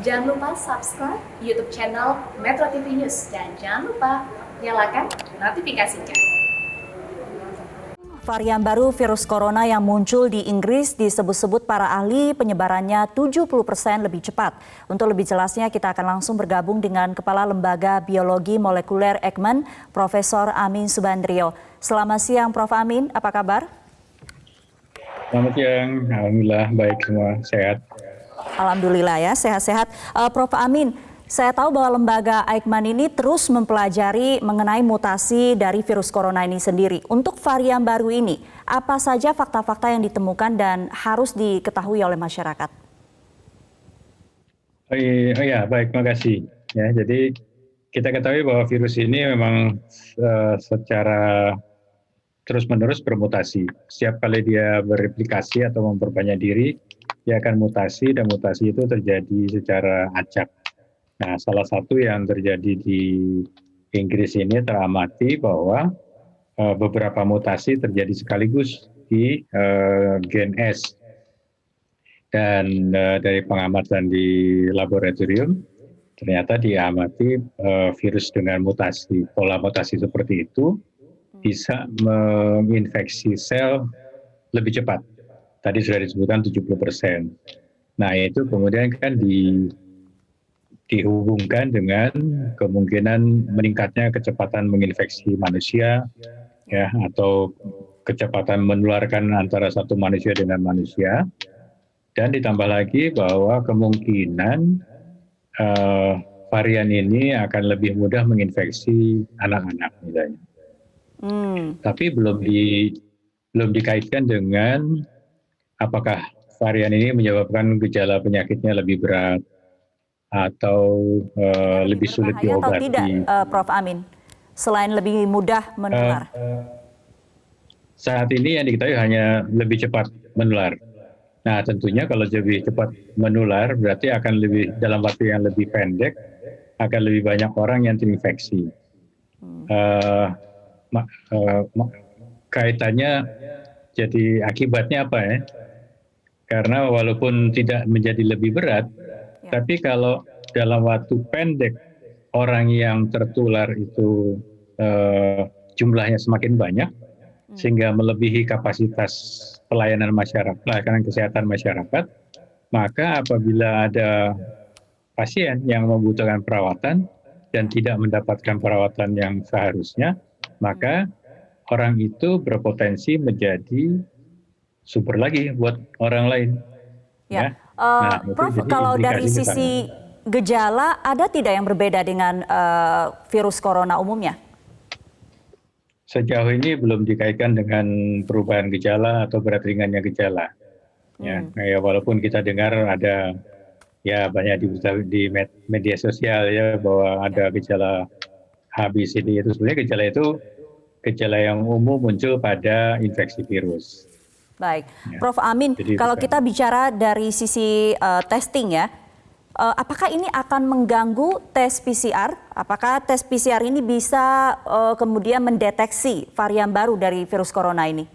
Jangan lupa subscribe YouTube channel Metro TV News dan jangan lupa nyalakan notifikasinya. Varian baru virus corona yang muncul di Inggris disebut-sebut para ahli penyebarannya 70% lebih cepat. Untuk lebih jelasnya kita akan langsung bergabung dengan Kepala Lembaga Biologi Molekuler Eijkman, Profesor Amin Subandrio. Selamat siang Prof. Amin, apa kabar? Selamat siang, alhamdulillah baik semua, sehat. Alhamdulillah ya, sehat-sehat. Prof. Amin, saya tahu bahwa lembaga Eijkman ini terus mempelajari mengenai mutasi dari virus corona ini sendiri. Untuk varian baru ini, apa saja fakta-fakta yang ditemukan dan harus diketahui oleh masyarakat? Oh iya, baik, terima kasih. Ya, jadi kita ketahui bahwa virus ini memang secara terus-menerus bermutasi. Setiap kali dia bereplikasi atau memperbanyak diri, dia akan mutasi dan mutasi itu terjadi secara acak. Nah, salah satu yang terjadi di Inggris ini teramati bahwa beberapa mutasi terjadi sekaligus di gen S. Dan dari pengamatan di laboratorium, ternyata diamati virus dengan mutasi, pola mutasi seperti itu bisa menginfeksi sel lebih cepat. Tadi sudah disebutkan 70%. Nah, itu kemudian kan dihubungkan dengan kemungkinan meningkatnya kecepatan menginfeksi manusia, ya, atau kecepatan menularkan antara satu manusia dengan manusia, dan ditambah lagi bahwa kemungkinan varian ini akan lebih mudah menginfeksi anak-anak misalnya. Tapi belum dikaitkan dengan apakah varian ini menyebabkan gejala penyakitnya lebih berat atau lebih sulit diobati. Atau tidak, Prof. Amin? Selain lebih mudah menular. Saat ini yang diketahui hanya lebih cepat menular. Nah, tentunya kalau lebih cepat menular berarti akan lebih dalam waktu yang lebih pendek akan lebih banyak orang yang terinfeksi. Kaitannya jadi akibatnya apa ya? Karena walaupun tidak menjadi lebih berat, tapi kalau dalam waktu pendek orang yang tertular itu jumlahnya semakin banyak, sehingga melebihi kapasitas pelayanan masyarakat, pelayanan kesehatan masyarakat, maka apabila ada pasien yang membutuhkan perawatan dan tidak mendapatkan perawatan yang seharusnya, maka orang itu berpotensi menjadi sumber lagi buat orang lain. Ya. Nah, Prof, kalau dari sisi gejala, ada tidak yang berbeda dengan virus corona umumnya? Sejauh ini belum dikaitkan dengan perubahan gejala atau berat ringannya gejala. Ya, walaupun kita dengar ada ya banyak di media sosial ya bahwa ada gejala HBCD itu, sebenarnya gejala itu gejala yang umum muncul pada infeksi virus. Baik, ya. Prof. Amin, jadi kalau kita bicara dari sisi testing ya, apakah ini akan mengganggu tes PCR? Apakah tes PCR ini bisa kemudian mendeteksi varian baru dari virus corona ini?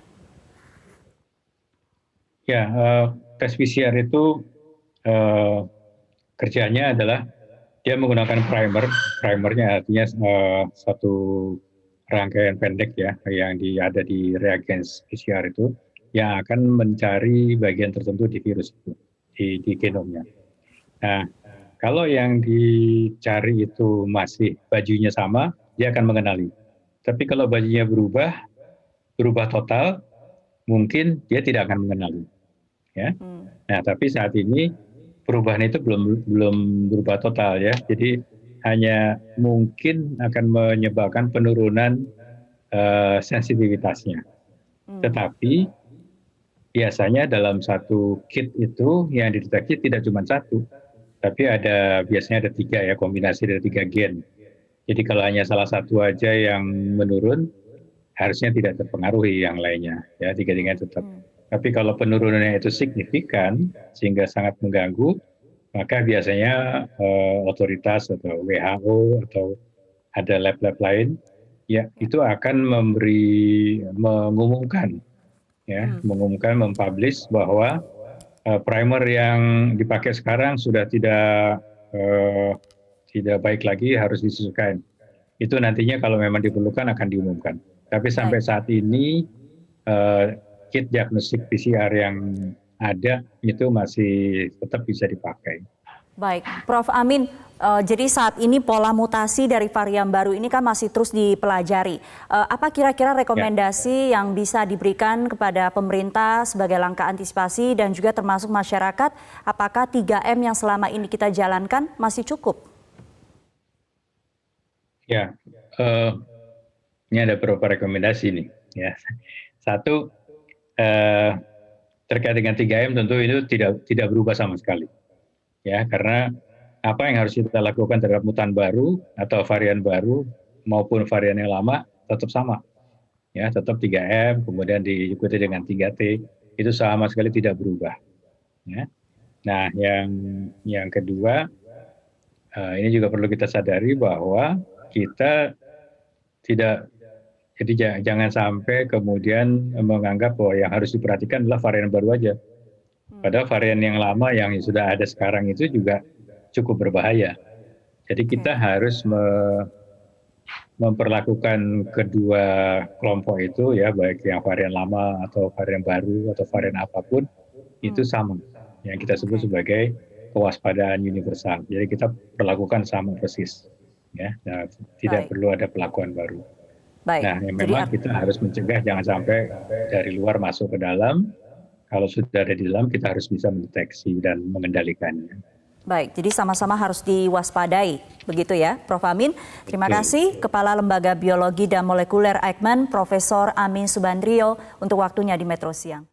Ya, tes PCR itu kerjanya adalah dia menggunakan primer. Primernya artinya satu rangkaian pendek ya yang ada di reagens PCR itu yang akan mencari bagian tertentu di virus itu, di genomnya. Nah, kalau yang dicari itu masih bajunya sama, dia akan mengenali. Tapi kalau bajunya berubah total, mungkin dia tidak akan mengenali. Ya. Nah, tapi saat ini perubahan itu belum berubah total ya. Jadi hanya mungkin akan menyebabkan penurunan sensitivitasnya. Tetapi biasanya dalam satu kit itu yang dideteksi tidak cuma satu, tapi biasanya ada 3 ya, kombinasi dari 3 gen. Jadi kalau hanya salah satu aja yang menurun, harusnya tidak terpengaruhi yang lainnya, ya 3-tiganya tetap. Tapi kalau penurunannya itu signifikan sehingga sangat mengganggu, maka biasanya otoritas atau WHO atau ada lab-lab lain, ya itu akan mengumumkan, mempublish bahwa primer yang dipakai sekarang sudah tidak tidak baik lagi harus disesuaikan. Itu nantinya kalau memang diperlukan akan diumumkan. Tapi sampai saat ini kit diagnostik PCR yang ada itu masih tetap bisa dipakai. Baik, Prof. Amin, jadi saat ini pola mutasi dari varian baru ini kan masih terus dipelajari. Apa kira-kira rekomendasi yang bisa diberikan kepada pemerintah sebagai langkah antisipasi dan juga termasuk masyarakat, apakah 3M yang selama ini kita jalankan masih cukup? Ya, ini ada beberapa rekomendasi nih. Ya, satu terkait dengan 3M tentu itu tidak berubah sama sekali. Ya, karena apa yang harus kita lakukan terhadap mutan baru atau varian baru maupun varian yang lama tetap sama. Ya, tetap 3M, kemudian diikuti dengan 3T, itu sama sekali tidak berubah. Ya. Nah, yang kedua, ini juga perlu kita sadari bahwa kita tidak, jadi jangan sampai kemudian menganggap bahwa yang harus diperhatikan adalah varian baru aja. Padahal varian yang lama yang sudah ada sekarang itu juga cukup berbahaya. Jadi kita harus memperlakukan kedua kelompok itu ya, baik yang varian lama atau varian baru atau varian apapun itu sama. Yang kita sebut sebagai kewaspadaan universal. Jadi kita perlakukan sama persis. Ya, nah, tidak perlu ada perlakuan baru. Baik. Nah, memang kita harus mencegah jangan sampai dari luar masuk ke dalam. Kalau sudah ada di dalam, kita harus bisa mendeteksi dan mengendalikannya. Baik, jadi sama-sama harus diwaspadai, begitu ya, Prof. Amin. Terima kasih, Kepala Lembaga Biologi dan Molekuler Eijkman, Profesor Amin Subandrio, untuk waktunya di Metro Siang.